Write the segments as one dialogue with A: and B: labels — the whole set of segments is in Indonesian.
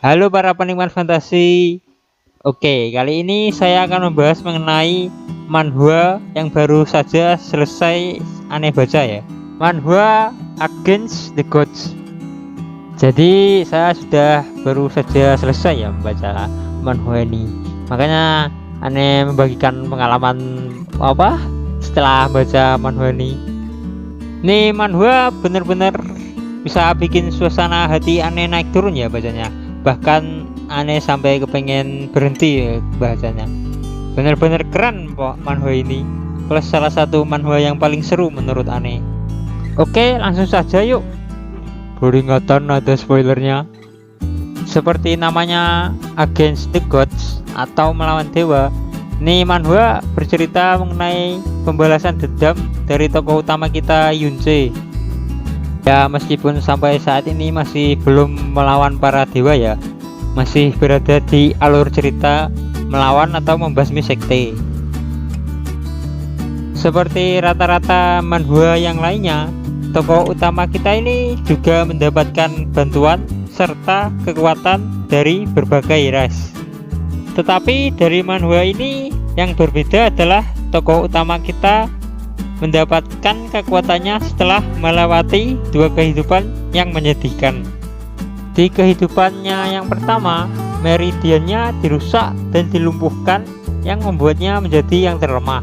A: Halo para penikmat fantasi. Oke, kali ini saya akan membahas mengenai manhwa yang baru saja selesai aneh baca ya. Manhwa Against the Gods. Jadi saya sudah baru saja selesai ya membaca manhwa ini. Makanya aneh membagikan pengalaman setelah baca manhwa ini. Nih manhwa bener-bener bisa bikin suasana hati aneh naik turun ya bacanya. Bahkan aneh sampai kepengen berhenti ya bahasanya. Bener-bener keren kok manhwa ini. Plus salah satu manhwa yang paling seru menurut aneh. Oke, langsung saja yuk. Peringatan ada spoilernya. Seperti namanya Against the Gods atau melawan dewa. Ini manhwa bercerita mengenai pembalasan dendam dari tokoh utama kita Yunce. Ya, meskipun sampai saat ini masih belum melawan para dewa ya, masih berada di alur cerita melawan atau membasmi sekte. Seperti rata-rata manhwa yang lainnya, tokoh utama kita ini juga mendapatkan bantuan serta kekuatan dari berbagai ras. Tetapi dari manhwa ini yang berbeda adalah tokoh utama kita mendapatkan kekuatannya setelah melewati dua kehidupan yang menyedihkan. Di kehidupannya yang pertama, meridiannya dirusak dan dilumpuhkan yang membuatnya menjadi yang terlemah.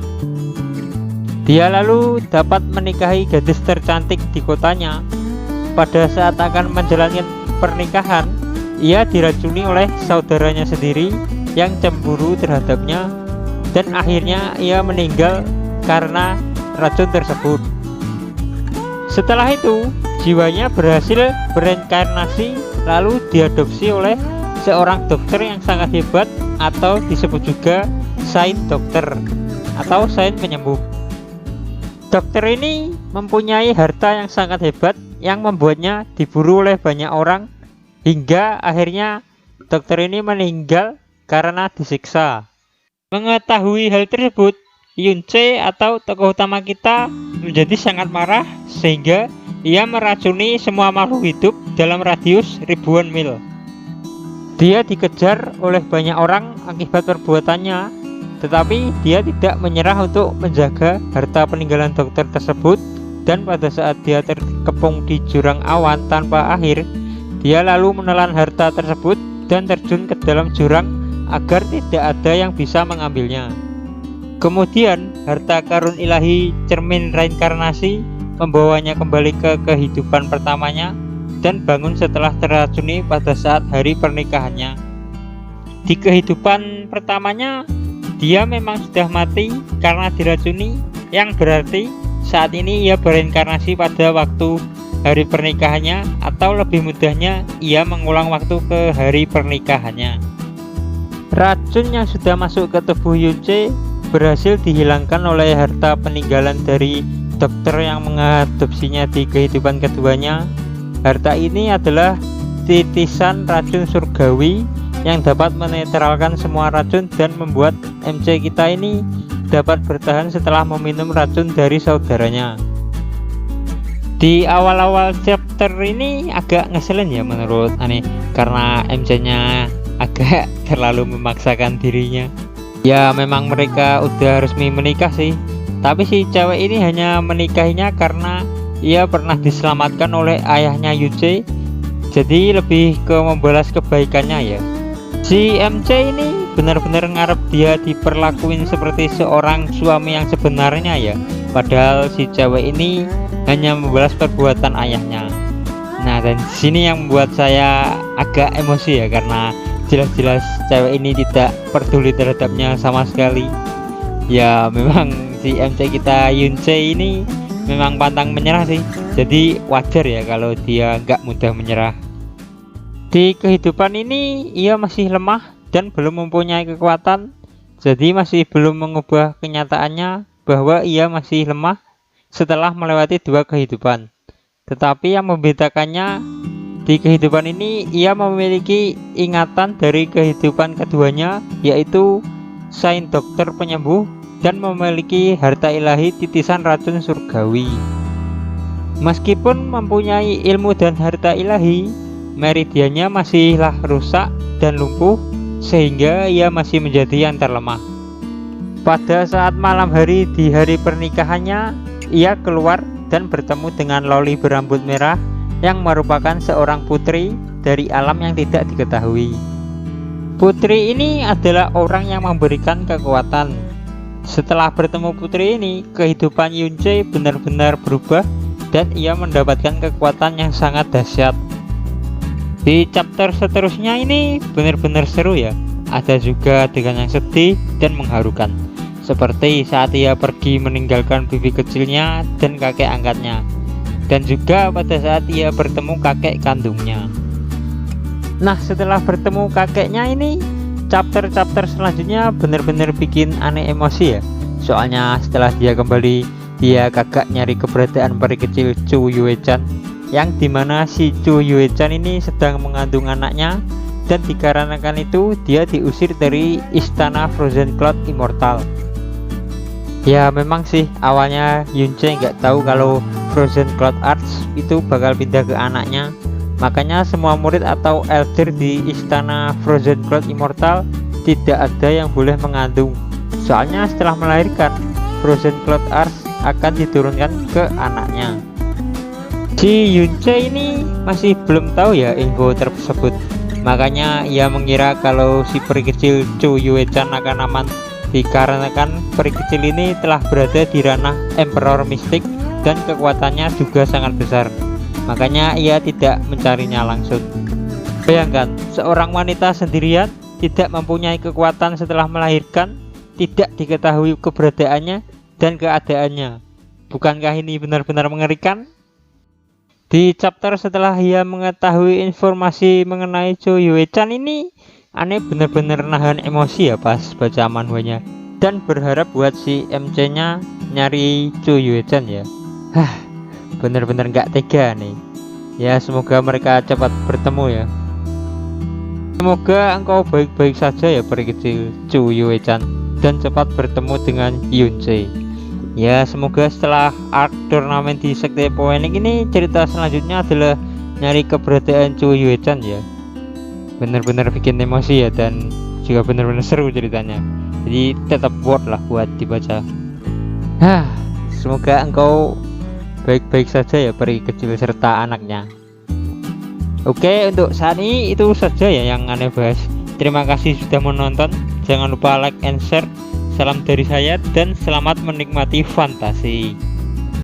A: Dia lalu dapat menikahi gadis tercantik di kotanya. Pada saat akan menjalani pernikahan, ia diracuni oleh saudaranya sendiri yang cemburu terhadapnya dan akhirnya ia meninggal karena racun tersebut. Setelah itu, jiwanya berhasil bereinkarnasi lalu diadopsi oleh seorang dokter yang sangat hebat atau disebut juga saint dokter atau saint penyembuh. Dokter ini mempunyai harta yang sangat hebat yang membuatnya diburu oleh banyak orang hingga akhirnya dokter ini meninggal karena disiksa. Mengetahui hal tersebut, Yunce atau tokoh utama kita menjadi sangat marah sehingga ia meracuni semua makhluk hidup dalam radius ribuan mil. Dia dikejar oleh banyak orang akibat perbuatannya, tetapi dia tidak menyerah untuk menjaga harta peninggalan dokter tersebut, dan pada saat dia terkepung di jurang awan tanpa akhir, dia lalu menelan harta tersebut dan terjun ke dalam jurang agar tidak ada yang bisa mengambilnya. Kemudian harta karun ilahi cermin reinkarnasi membawanya kembali ke kehidupan pertamanya dan bangun setelah teracuni pada saat hari pernikahannya. Di kehidupan pertamanya dia memang sudah mati karena diracuni, yang berarti saat ini ia bereinkarnasi pada waktu hari pernikahannya, atau lebih mudahnya ia mengulang waktu ke hari pernikahannya. Racun yang sudah masuk ke tubuh Yunce berhasil dihilangkan oleh harta peninggalan dari dokter yang mengadopsinya di kehidupan keduanya. Harta ini adalah titisan racun surgawi yang dapat menetralkan semua racun dan membuat MC kita ini dapat bertahan setelah meminum racun dari saudaranya. Di awal-awal chapter ini agak ngeselin ya menurut aneh, karena MC-nya agak terlalu memaksakan dirinya. Ya memang mereka udah resmi menikah sih, tapi si cewek ini hanya menikahinya karena ia pernah diselamatkan oleh ayahnya Yunce. Jadi lebih ke membalas kebaikannya ya. Si MC ini benar-benar ngarep dia diperlakuin seperti seorang suami yang sebenarnya ya, padahal si cewek ini hanya membalas perbuatan ayahnya. Nah, dan sini yang membuat saya agak emosi ya, karena jelas-jelas cewek ini tidak peduli terhadapnya sama sekali. Ya memang si MC kita Yunce ini memang pantang menyerah sih, jadi wajar ya kalau dia nggak mudah menyerah. Di kehidupan ini ia masih lemah dan belum mempunyai kekuatan, jadi masih belum mengubah kenyataannya bahwa ia masih lemah setelah melewati dua kehidupan. Tetapi yang membedakannya, di kehidupan ini ia memiliki ingatan dari kehidupan keduanya, yaitu saint dokter penyembuh, dan memiliki harta ilahi titisan racun surgawi. Meskipun mempunyai ilmu dan harta ilahi, meridiannya masihlah rusak dan lumpuh, sehingga ia masih menjadi yang terlemah. Pada saat malam hari di hari pernikahannya, ia keluar dan bertemu dengan Loli berambut merah yang merupakan seorang putri dari alam yang tidak diketahui. Putri ini adalah orang yang memberikan kekuatan. Setelah bertemu putri ini, kehidupan Yunce benar-benar berubah dan ia mendapatkan kekuatan yang sangat dahsyat. Di chapter seterusnya ini benar-benar seru ya. Ada juga adegan yang sedih dan mengharukan, seperti saat ia pergi meninggalkan bibi kecilnya dan kakek angkatnya, dan juga pada saat ia bertemu kakek kandungnya. Nah, setelah bertemu kakeknya ini, chapter-chapter selanjutnya benar-benar bikin aneh emosi ya. Soalnya setelah dia kembali, dia kagak nyari keberadaan peri kecil Chu Yue-chan, yang dimana si Chu Yue-chan ini sedang mengandung anaknya, dan dikarenakan itu dia diusir dari istana Frozen Cloud Immortal. Ya memang sih awalnya Yunce nggak tahu kalau Frozen Cloud Arts itu bakal pindah ke anaknya. Makanya semua murid atau elder di istana Frozen Cloud Immortal tidak ada yang boleh mengandung. Soalnya setelah melahirkan, Frozen Cloud Arts akan diturunkan ke anaknya. Si Yunce ini masih belum tahu ya info tersebut. Makanya ia mengira kalau si peri kecil Chu Yue-chan akan aman, dikarenakan peri kecil ini telah berada di ranah Emperor Mistik dan kekuatannya juga sangat besar. Makanya ia tidak mencarinya langsung. Bayangkan, seorang wanita sendirian tidak mempunyai kekuatan setelah melahirkan, tidak diketahui keberadaannya dan keadaannya. Bukankah ini benar-benar mengerikan? Di chapter setelah ia mengetahui informasi mengenai Chu Yue-chan ini, aneh benar-benar nahan emosi ya pas baca manhwanya, dan berharap buat si MC-nya nyari Chu Yue-chan ya. Bener-bener gak tega nih ya. Semoga mereka cepat bertemu ya. Semoga engkau baik-baik saja ya peri kecil Chu Yue-chan, dan cepat bertemu dengan Yunce ya. Semoga setelah arc turnamen di sekte Phoenix ini, cerita selanjutnya adalah nyari keberadaan Chu Yue-chan ya. Bener-bener bikin emosi ya, dan juga bener-bener seru ceritanya. Jadi tetap worth lah buat dibaca. Semoga engkau baik-baik saja ya peri kecil serta anaknya. Oke, untuk saat ini itu saja ya yang aneh bahas. Terima kasih sudah menonton. Jangan lupa like and share. Salam dari saya dan selamat menikmati fantasi.